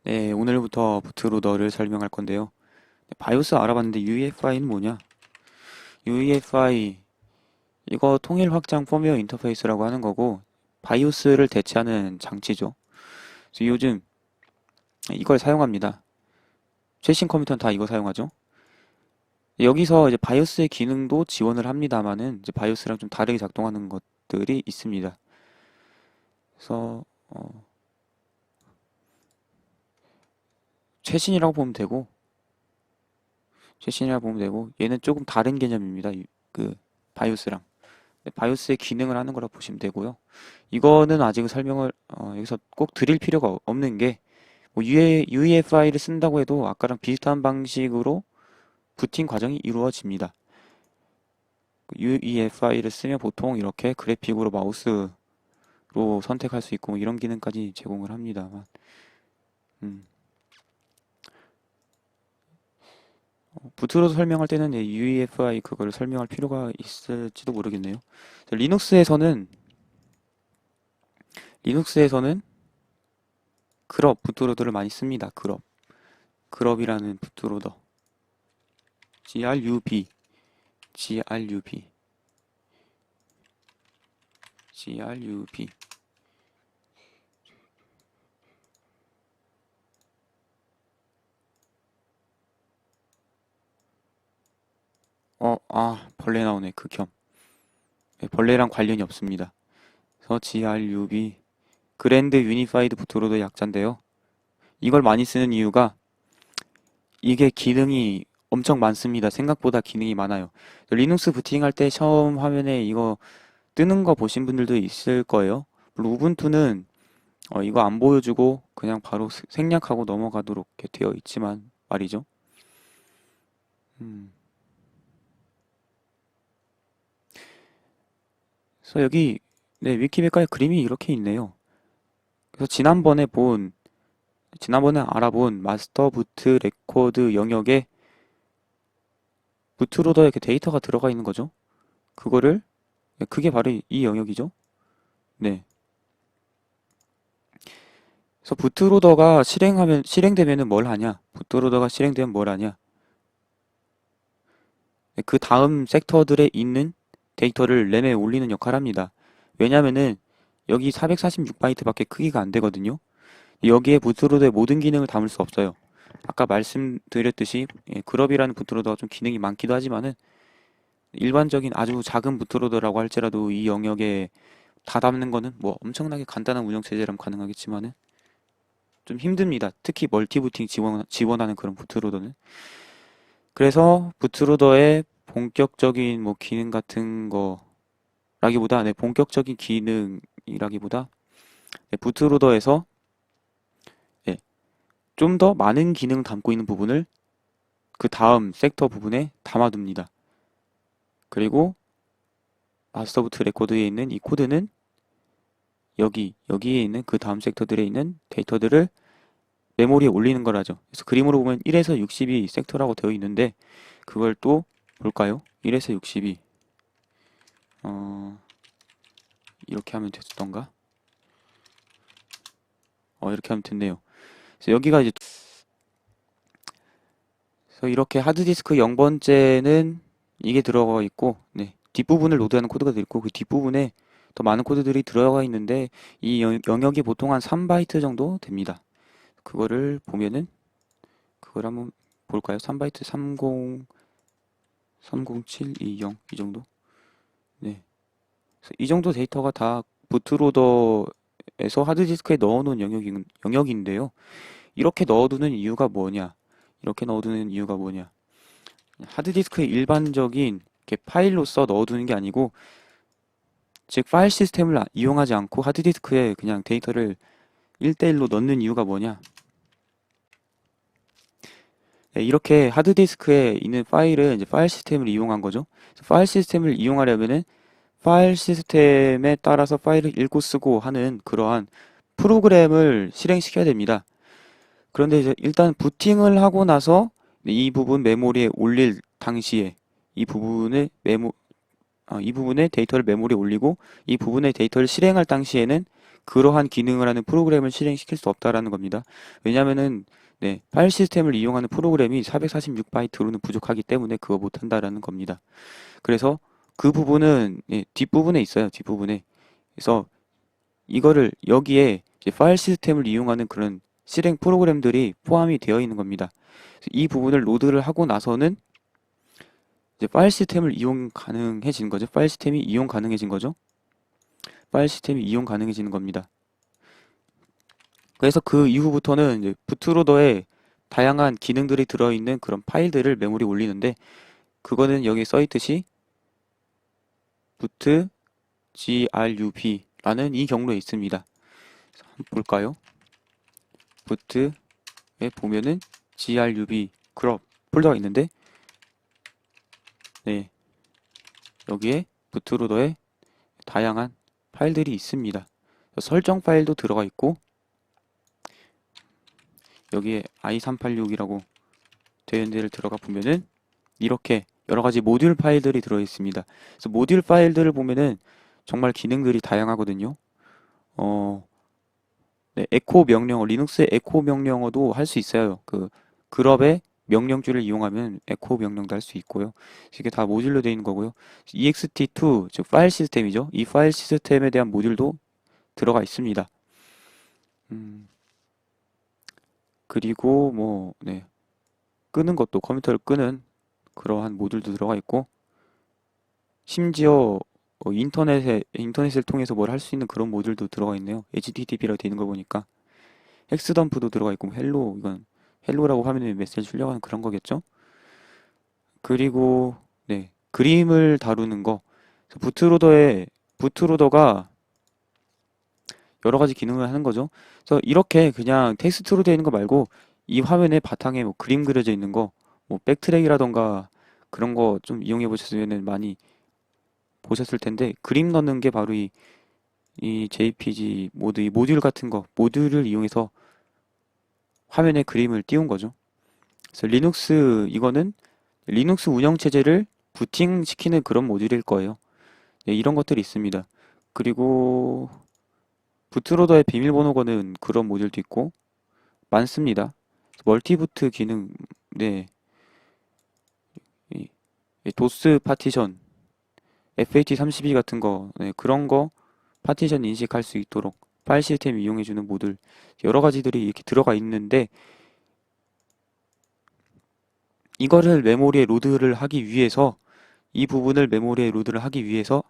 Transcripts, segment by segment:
네, 오늘부터 부트로더를 설명할 건데요. 바이오스 알아봤는데 UEFI는 뭐냐? UEFI 이거 통일 확장 펌웨어 인터페이스라고 하는 거고 바이오스를 대체하는 장치죠. 그래서 요즘 이걸 사용합니다. 최신 컴퓨터는 다 이거 사용하죠. 여기서 이제 바이오스의 기능도 지원을 합니다만은 이제 바이오스랑 좀 다르게 작동하는 것들이 있습니다. 그래서 최신이라고 보면 되고 최신이라고 보면 되고 얘는 조금 다른 개념입니다. 그 바이오스랑. 바이오스의 기능을 하는 거라 보시면 되고요. 이거는 아직 설명을 여기서 꼭 드릴 필요가 없는 게 뭐 UEFI를 쓴다고 해도 아까랑 비슷한 방식으로 부팅 과정이 이루어집니다. UEFI를 쓰면 보통 이렇게 그래픽으로 마우스로 선택할 수 있고 뭐 이런 기능까지 제공을 합니다만 음, 부트로 설명할 때는 UEFI 그거를 설명할 필요가 있을지도 모르겠네요. 리눅스에서는 그럽 부트로더를 많이 씁니다. 그럽이라는 부트로더 grub grub grub 벌레 나오네. 극혐. 네, 벌레랑 관련이 없습니다. 그래서 grub 그랜드 유니파이드 부트로더 약자인데요. 이걸 많이 쓰는 이유가 이게 기능이 엄청 많습니다. 생각보다 기능이 많아요. 리눅스 부팅할 때 처음 화면에 이거 뜨는 거 보신 분들도 있을 거예요. 물론 우분투는 이거 안 보여주고 그냥 바로 생략하고 넘어가도록 이렇게 되어 있지만 말이죠. 음. 그래서 여기 네, 위키백과에 그림이 이렇게 있네요. 그래서 지난번에 알아본 마스터 부트 레코드 영역에 부트로더에 이렇게 데이터가 들어가 있는 거죠. 그거를 네, 그게 바로 이 영역이죠. 네. 그래서 부트로더가 실행되면은 뭘 하냐? 부트로더가 실행되면 뭘 하냐? 네, 그 다음 섹터들에 있는 데이터를 램에 올리는 역할을 합니다. 왜냐면은 여기 446바이트밖에 크기가 안 되거든요. 여기에 부트로더의 모든 기능을 담을 수 없어요. 아까 말씀드렸듯이 그럽이라는 부트로더가 좀 기능이 많기도 하지만은 일반적인 아주 작은 부트로더라고 할지라도 이 영역에 다 담는 거는 뭐 엄청나게 간단한 운영 체제라면 가능하겠지만은 좀 힘듭니다. 특히 멀티부팅 지원하는 그런 부트로더는. 그래서 부트로더의 본격적인 뭐 기능 같은 거라기보다 본격적인 기능이라기보다 부트로더에서 좀 더 많은 기능 담고 있는 부분을 그 다음 섹터 부분에 담아둡니다. 그리고 마스터부트 레코드에 있는 이 코드는 여기에 있는 그 다음 섹터들에 있는 데이터들을 메모리에 올리는 거라죠. 그래서 그림으로 보면 1에서 60이 섹터라고 되어 있는데 그걸 또 볼까요? 1에서 60이 이렇게 하면 됐던가? 이렇게 하면 됐네요. 그래서 여기가 이제 그래서 이렇게 하드디스크 0번째는 이게 들어가 있고 뒷부분을 로드하는 코드가 있고 그 뒷부분에 더 많은 코드들이 들어가 있는데 이 영역이 보통 한 3바이트 정도 됩니다. 그거를 보면은 그걸 한번 볼까요? 3바이트 30720 이 정도? 네. 그래서 이 정도 데이터가 다 부트로더에서 하드디스크에 넣어놓은 영역인데요. 이렇게 넣어두는 이유가 뭐냐? 이렇게 넣어두는 이유가 뭐냐? 하드디스크에 일반적인 이렇게 파일로서 넣어두는 게 아니고, 즉 파일 시스템을 이용하지 않고 하드디스크에 그냥 데이터를 1대1로 넣는 이유가 뭐냐? 네, 이렇게 하드디스크에 있는 파일은 이제 파일 시스템을 이용한 거죠. 파일 시스템을 이용하려면은 파일 시스템에 따라서 파일을 읽고 쓰고 하는 그러한 프로그램을 실행시켜야 됩니다. 그런데 이제 일단 부팅을 하고 나서 이 부분 메모리에 올릴 당시에 이 부분을 이 부분의 데이터를 메모리에 올리고 이 부분의 데이터를 실행할 당시에는 그러한 기능을 하는 프로그램을 실행시킬 수 없다라는 겁니다. 왜냐면은 네, 파일 시스템을 이용하는 프로그램이 446바이트로는 부족하기 때문에 그거 못한다라는 겁니다. 그래서 그 부분은 예, 뒷부분에 있어요. 뒷부분에. 그래서 이거를 여기에 이제 파일 시스템을 이용하는 그런 실행 프로그램들이 포함이 되어 있는 겁니다. 이 부분을 로드를 하고 나서는 이제 파일 시스템을 이용 가능해지는 거죠. 파일 시스템이 이용 가능해진 거죠. 파일 시스템이 이용 가능해지는 겁니다. 그래서 그 이후부터는 이제 부트로더에 다양한 기능들이 들어있는 그런 파일들을 메모리에 올리는데 그거는 여기 써있듯이 부트 grub라는 이 경로에 있습니다. 한번 볼까요? 부트에 보면은 grub 그룹 폴더가 있는데 네, 여기에 부트로더에 다양한 파일들이 있습니다. 설정 파일도 들어가 있고 여기에 i386이라고 되어 있는 데를 들어가 보면은 이렇게 여러 가지 모듈 파일들이 들어 있습니다. 그래서 모듈 파일들을 보면은 정말 기능들이 다양하거든요. 네, 에코 명령어, 리눅스의 에코 명령어도 할 수 있어요. 그 그룹의 명령줄을 이용하면 에코 명령도 할 수 있고요. 이게 다 모듈로 되어 있는 거고요. ext2, 즉 파일 시스템이죠. 이 파일 시스템에 대한 모듈도 들어가 있습니다. 그리고 뭐, 네, 끄는 것도 컴퓨터를 끄는 그러한 모듈도 들어가 있고, 심지어 인터넷을 통해서 뭘 할 수 있는 그런 모듈도 들어가 있네요. HTTP라고 되어 있는 걸 보니까. 헥스덤프도 들어가 있고, 이건 헬로라고 화면에 메시지 출력하는 그런 거겠죠? 그리고, 네, 그림을 다루는 거. 부트로더가 여러 가지 기능을 하는 거죠. 그래서 이렇게 그냥 텍스트로 되어 있는 거 말고, 이 화면에 바탕에 뭐 그림 그려져 있는 거, 뭐 백트랙이라던가 그런 거 좀 이용해 보셨으면 많이 보셨을 텐데, 그림 넣는 게 바로 이 JPG 모드, 이 모듈 같은 거, 모듈을 이용해서 화면에 그림을 띄운 거죠. 그래서 이거는 리눅스 운영체제를 부팅시키는 그런 모듈일 거예요. 네, 이런 것들이 있습니다. 그리고 부트로더의 비밀번호거는 그런 모듈도 있고 많습니다. 멀티부트 기능, 네, 이 도스 파티션, FAT32 같은 거, 네, 그런 거 파티션 인식할 수 있도록 파일 시스템 이용해주는 모듈 여러 가지들이 이렇게 들어가 있는데 이거를 메모리에 로드를 하기 위해서 이 부분을 메모리에 로드를 하기 위해서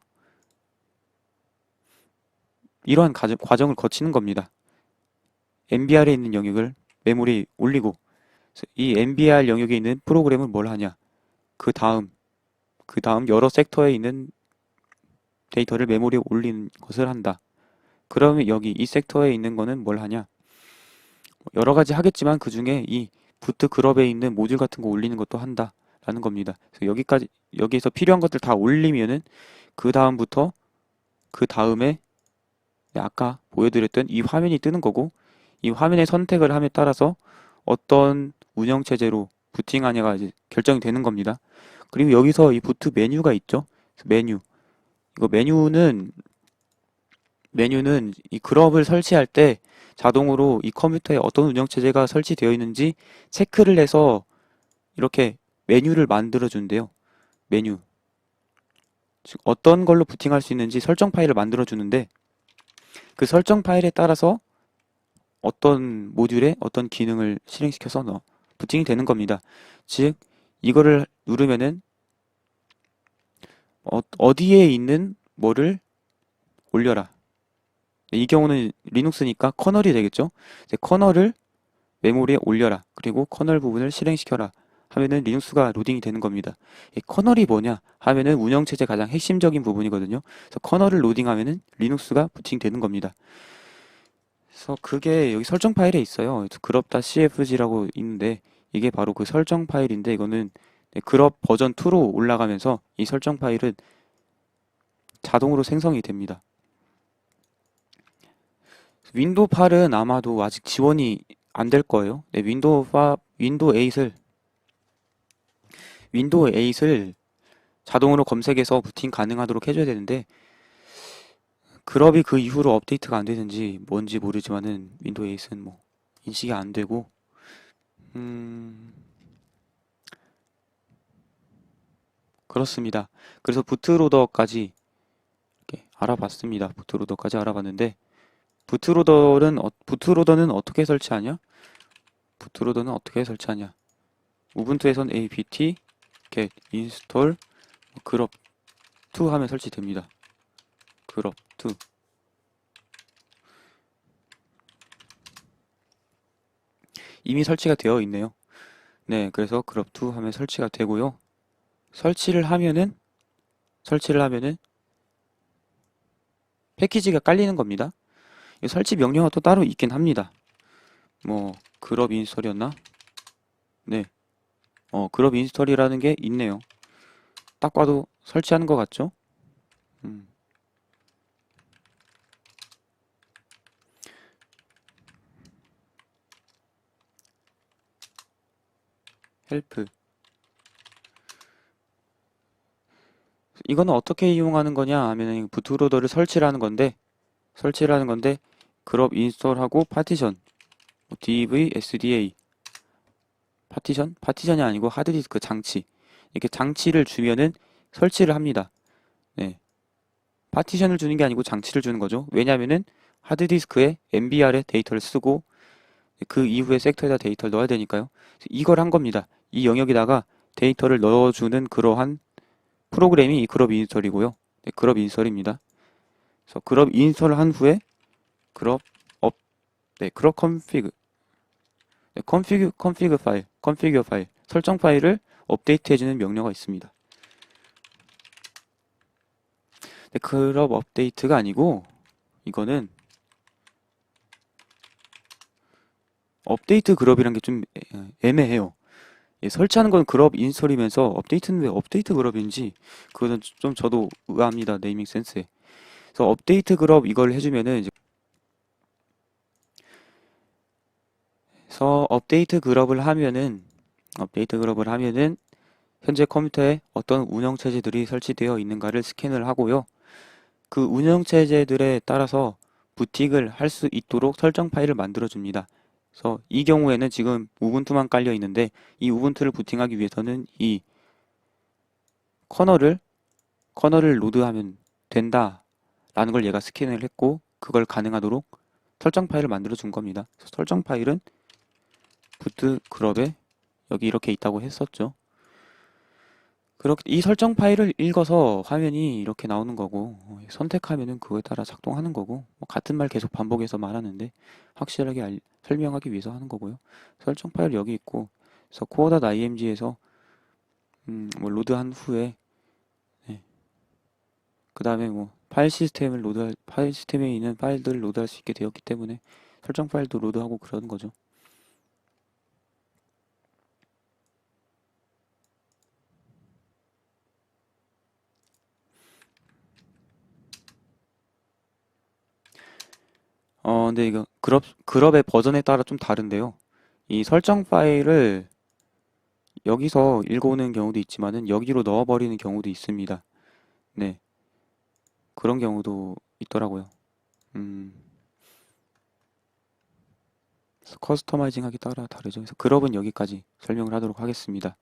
이러한 과정을 거치는 겁니다. MBR에 있는 영역을 메모리에 올리고 이 MBR 영역에 있는 프로그램은 뭘 하냐? 그 다음 여러 섹터에 있는 데이터를 메모리에 올리는 것을 한다. 그러면 여기 이 섹터에 있는 거는 뭘 하냐? 여러 가지 하겠지만 그 중에 이 부트 그룹에 있는 모듈 같은 거 올리는 것도 한다라는 겁니다. 그래서 여기서 필요한 것들 다 올리면은 그 다음부터 그 다음에 아까 보여드렸던 이 화면이 뜨는 거고 이 화면의 선택을 함에 따라서 어떤 운영체제로 부팅하냐가 이제 결정이 되는 겁니다. 그리고 여기서 이 부트 메뉴가 있죠. 메뉴. 이거 메뉴는 이 그룹을 설치할 때 자동으로 이 컴퓨터에 어떤 운영체제가 설치되어 있는지 체크를 해서 이렇게 메뉴를 만들어 준대요. 메뉴. 즉 어떤 걸로 부팅할 수 있는지 설정 파일을 만들어 주는데 그 설정 파일에 따라서 어떤 모듈에 어떤 기능을 실행시켜서 부팅이 되는 겁니다. 즉 이거를 누르면은 어디에 있는 뭐를 올려라. 이 경우는 리눅스니까 커널이 되겠죠. 이제 커널을 메모리에 올려라. 그리고 커널 부분을 실행시켜라. 하면은 리눅스가 로딩이 되는 겁니다. 이 커널이 뭐냐 하면은 운영체제 가장 핵심적인 부분이거든요. 그래서 커널을 로딩하면은 리눅스가 부팅되는 겁니다. 그래서 그게 여기 설정 파일에 있어요. grub.cfg라고 있는데 이게 바로 그 설정 파일인데 이거는 grub 버전 2로 올라가면서 이 설정 파일은 자동으로 생성이 됩니다. 윈도우 8은 아마도 아직 지원이 안 될 거예요. 네, 윈도우 8을 자동으로 검색해서 부팅 가능하도록 해줘야 되는데 그럽이 그 이후로 업데이트가 안 되는지 뭔지 모르지만은 윈도우 8은 뭐 인식이 안 되고, 음, 그렇습니다. 그래서 부트로더까지 이렇게 알아봤습니다. 부트로더까지 알아봤는데, 부트로더는 어떻게 설치하냐? 부트로더는 어떻게 설치하냐? 우분투에선 apt get install grub2 하면 설치됩니다. grub2. 이미 설치가 되어 있네요. 네, 그래서 grub2 하면 설치가 되고요. 설치를 하면은 패키지가 깔리는 겁니다. 설치 명령어가 또 따로 있긴 합니다. 뭐 grub 인스톨이었나? 네, grub 인스톨이라는 게 있네요. 딱 봐도 설치하는 것 같죠? 음, 헬프. 이거는 어떻게 이용하는 거냐 하면은 부트로더를 설치를 하는 건데 grub 인스톨하고 파티션, 뭐 div sda 파티션이 아니고 하드디스크 장치, 이렇게 장치를 주면은 설치를 합니다. 네, 파티션을 주는 게 아니고 장치를 주는 거죠. 왜냐면은 하드디스크에 MBR의 데이터를 쓰고 그 이후에 섹터에다 데이터를 넣어야 되니까요. 이걸 한 겁니다. 이 영역에다가 데이터를 넣어주는 그러한 프로그램이 이 그룹 인스톨이고요. 네, 그룹 인스톨입니다. 그래서 그룹 인스톨을 한 후에 그룹 업, 네, 그룹 컨피그, 네, 컨피규어 파일, 설정 파일을 업데이트해주는 명령어가 있습니다. 네, 그룹 업데이트가 아니고 이거는 업데이트 그룹이란 게 좀 애매해요. 예, 설치하는 건 그룹 인스톨이면서 업데이트는 왜 업데이트 그룹인지 그거는 좀 저도 의아합니다. 네이밍 센스에. 그래서 업데이트 그룹 이걸 해주면은 이제 그래서 업데이트 그룹을 하면은 현재 컴퓨터에 어떤 운영체제들이 설치되어 있는가를 스캔을 하고요. 그 운영체제들에 따라서 부팅을 할 수 있도록 설정 파일을 만들어 줍니다. 그래서 이 경우에는 지금 우분투만 깔려 있는데 이 우분투를 부팅하기 위해서는 이 커널을 로드하면 된다라는 걸 얘가 스캔을 했고 그걸 가능하도록 설정 파일을 만들어 준 겁니다. 그래서 설정 파일은 부트 그룹에 여기 이렇게 있다고 했었죠. 그렇게 이 설정 파일을 읽어서 화면이 이렇게 나오는 거고 선택하면은 그거에 따라 작동하는 거고 뭐 같은 말 계속 반복해서 말하는데 확실하게 설명하기 위해서 하는 거고요. 설정 파일 여기 있고 그래서 core.img에서 뭐 로드한 후에 네. 그 다음에 뭐 파일 시스템에 있는 파일들을 로드할 수 있게 되었기 때문에 설정 파일도 로드하고 그러는 거죠. 근데 이거 그룹의 버전에 따라 좀 다른데요. 이 설정 파일을 여기서 읽어오는 경우도 있지만은 여기로 넣어버리는 경우도 있습니다. 네, 그런 경우도 있더라고요. 음, 그래서 커스터마이징 하기 따라 다르죠. 그래서 그룹은 여기까지 설명을 하도록 하겠습니다.